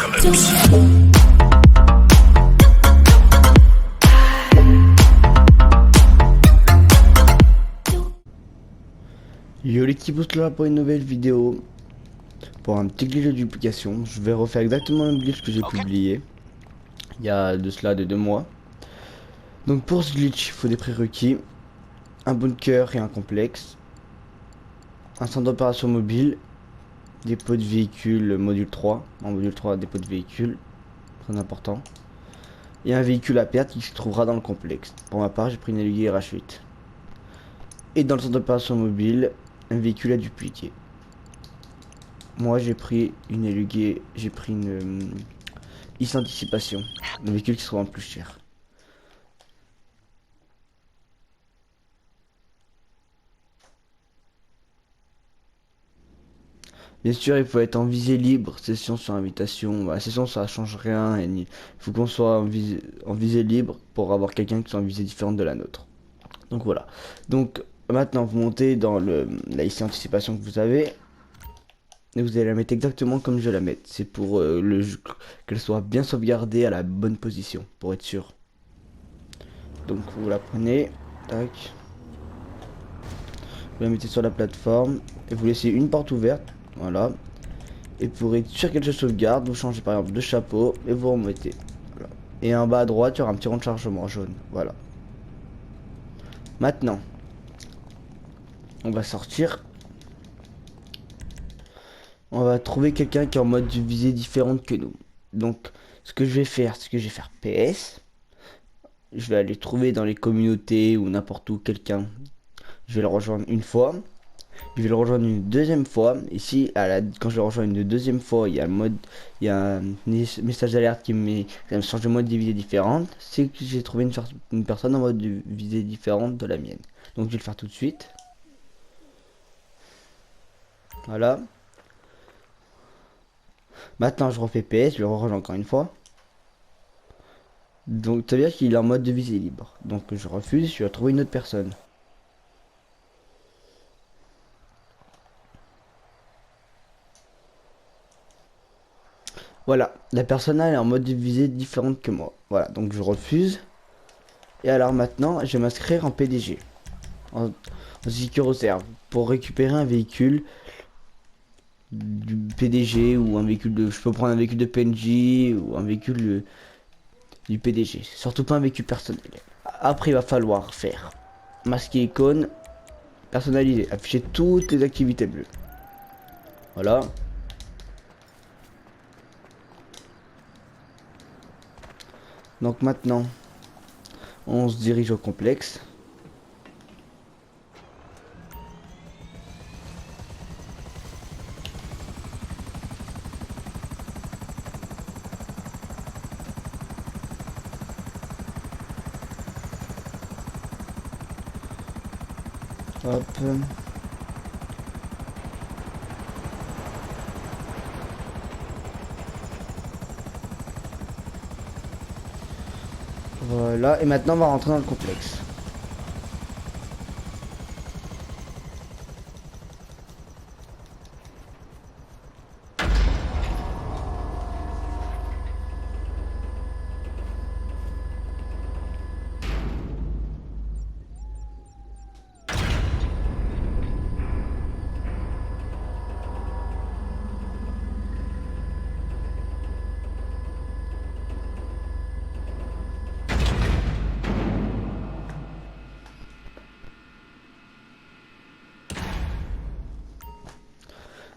Yo l'équipe, on se là pour une nouvelle vidéo. Pour un petit glitch de duplication. Je vais refaire exactement le même glitch que j'ai publié il y a de cela de 2 mois. Donc pour ce glitch, il faut des prérequis, un bunker et un complexe, un centre d'opération mobile, dépôt de véhicule module 3, en module 3 dépôt de véhicule, très important, et un véhicule à perte qui se trouvera dans le complexe. Pour ma part, j'ai pris une aiguille RH8. Et dans le centre d'opération mobile, un véhicule à dupliquer. Moi j'ai pris une éluguée, j'ai pris une IS anticipation, le véhicule qui sera en plus cher. Bien sûr, il faut être en visée libre, session sur invitation. La session ça change rien, il faut qu'on soit en visée libre pour avoir quelqu'un qui soit en visée différente de la nôtre. Donc voilà. Donc maintenant vous montez dans la IS anticipation que vous avez. Et vous allez la mettre exactement comme je la mets. C'est pour qu'elle soit bien sauvegardée à la bonne position, pour être sûr. Donc vous la prenez, tac. Vous la mettez sur la plateforme et vous laissez une porte ouverte, voilà. Et pour être sûr qu'elle se sauvegarde, vous changez par exemple de chapeau et vous remettez. Voilà. Et en bas à droite, il y aura un petit rond de chargement jaune, voilà. Maintenant, on va sortir. On va trouver quelqu'un qui est en mode de visée différente que nous. Donc, ce que je vais faire, c'est que je vais faire PS. Je vais aller trouver dans les communautés ou n'importe où quelqu'un. Je vais le rejoindre une fois. Je vais le rejoindre une deuxième fois. Ici, quand je le rejoins une deuxième fois, il y a il y a un message d'alerte qui me change de mode de visée différente. C'est que j'ai trouvé une personne en mode de visée différente de la mienne. Donc, je vais le faire tout de suite. Voilà. Maintenant, je refais PS, je le rejoins encore une fois. Donc, ça veut dire qu'il est en mode de visée libre. Donc, je refuse, je vais trouver une autre personne. Voilà, la personne elle est en mode de visée différente que moi. Voilà, donc je refuse. Et alors maintenant, je vais m'inscrire en PDG, en Secure Reserve, pour récupérer un véhicule du PDG ou un véhicule de... Je peux prendre un véhicule de PNJ ou un véhicule du PDG. Surtout pas un véhicule personnel. Après, il va falloir faire masquer icône, personnaliser, afficher toutes les activités bleues. Voilà. Donc maintenant, on se dirige au complexe. Hop. Voilà, et maintenant on va rentrer dans le complexe.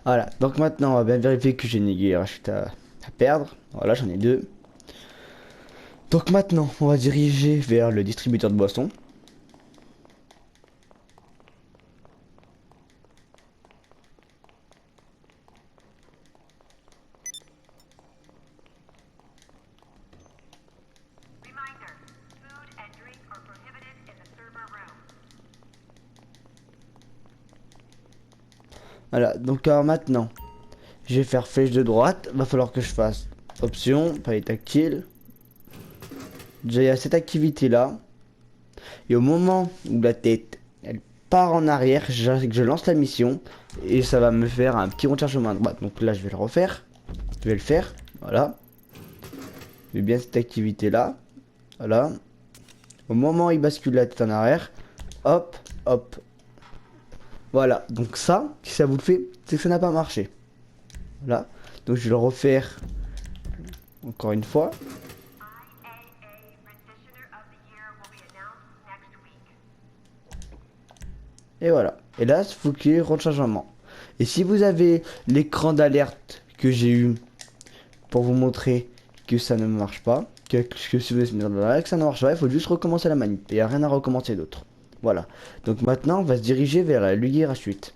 Voilà, donc maintenant on va bien vérifier que j'ai négué rachète à perdre. Voilà, j'en ai 2. Donc maintenant on va diriger vers le distributeur de boissons. Voilà, donc alors maintenant je vais faire flèche de droite. Va falloir que je fasse option, palette tactile. Déjà il y a cette activité là. Et au moment où la tête elle part en arrière, je lance la mission et ça va me faire un petit rond de chargement à droite. Donc là je vais le refaire. Je vais le faire. Voilà. Et bien cette activité là. Voilà. Au moment où il bascule la tête en arrière, hop, hop. Voilà. Donc ça, si ça vous le fait, c'est que ça n'a pas marché. Voilà. Donc je vais le refaire encore une fois. Et voilà. Et là, il faut qu'il y ait rechargement. Et si vous avez l'écran d'alerte que j'ai eu pour vous montrer que ça ne marche pas, que si vous êtes dans la que ça ne marche pas, il faut juste recommencer la manip. Il n'y a rien à recommencer d'autre. Voilà. Donc maintenant, on va se diriger vers la lumière à suite.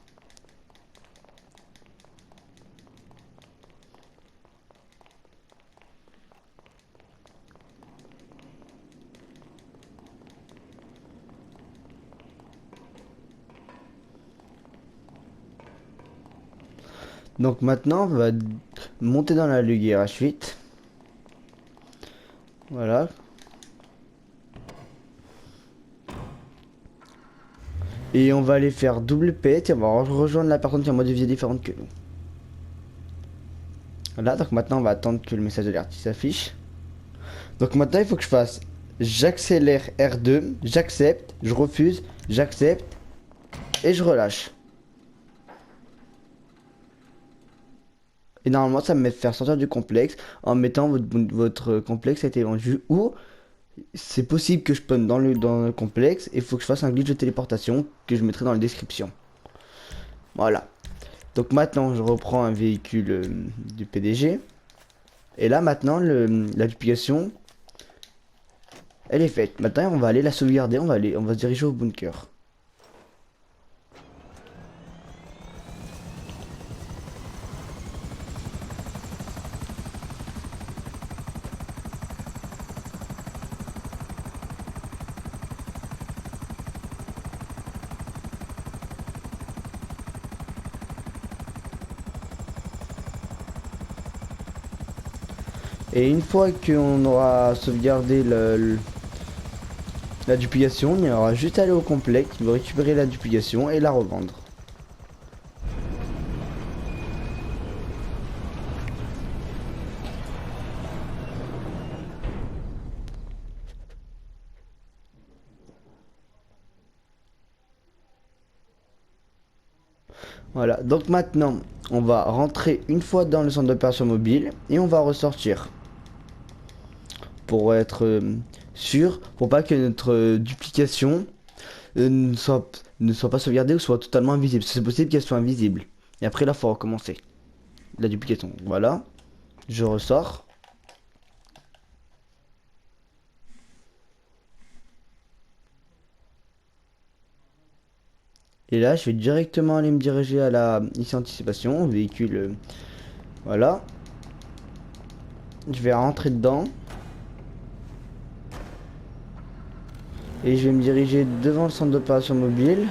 Donc maintenant, on va monter dans la lumière à suite. Voilà. Et on va aller faire double pet et on va rejoindre la personne qui a un mode de vie différente que nous. Voilà, donc maintenant on va attendre que le message d'alerte s'affiche. Donc maintenant il faut que je fasse j'accélère R2, j'accepte, je refuse, j'accepte et je relâche. Et normalement ça me met faire sortir du complexe en mettant votre complexe a été vendu ou c'est possible que je spawn dans le complexe et il faut que je fasse un glitch de téléportation que je mettrai dans la description. Voilà. Donc maintenant je reprends un véhicule du PDG. Et là maintenant la duplication elle est faite. Maintenant on va aller la sauvegarder, on va se diriger au bunker. Et une fois qu'on aura sauvegardé la duplication, il y aura juste à aller au complexe, il va récupérer la duplication et la revendre. Voilà, donc maintenant, on va rentrer une fois dans le centre d'opération mobile et on va ressortir. Pour être sûr, pour pas que notre duplication ne soit pas sauvegardée ou soit totalement invisible. C'est possible qu'elle soit invisible. Et après là, faut recommencer la duplication. Voilà, je ressors. Et là, je vais directement aller me diriger à la ici anticipation, véhicule. Voilà. Je vais rentrer dedans. Et je vais me diriger devant le centre d'opération mobile.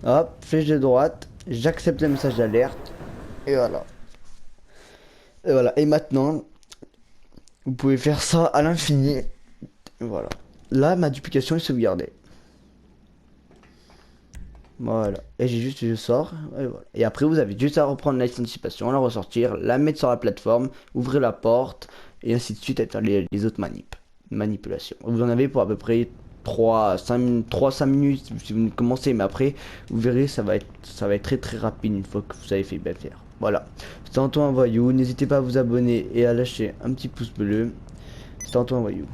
Hop, flèche de droite. J'accepte le message d'alerte. Et voilà. Et voilà. Et maintenant, vous pouvez faire ça à l'infini. Voilà. Là, ma duplication est sauvegardée. Voilà. Et j'ai juste, je sors. Et voilà. Et après, vous avez juste à reprendre l'anticipation, la ressortir, la mettre sur la plateforme, ouvrir la porte, et ainsi de suite, et faire les autres manipulations. Vous en avez pour à peu près 3-5 minutes si vous commencez, mais après, vous verrez, ça va être très très rapide une fois que vous avez fait bien faire. Voilà. C'était Antoine Voyou. N'hésitez pas à vous abonner et à lâcher un petit pouce bleu. C'était Antoine Voyou.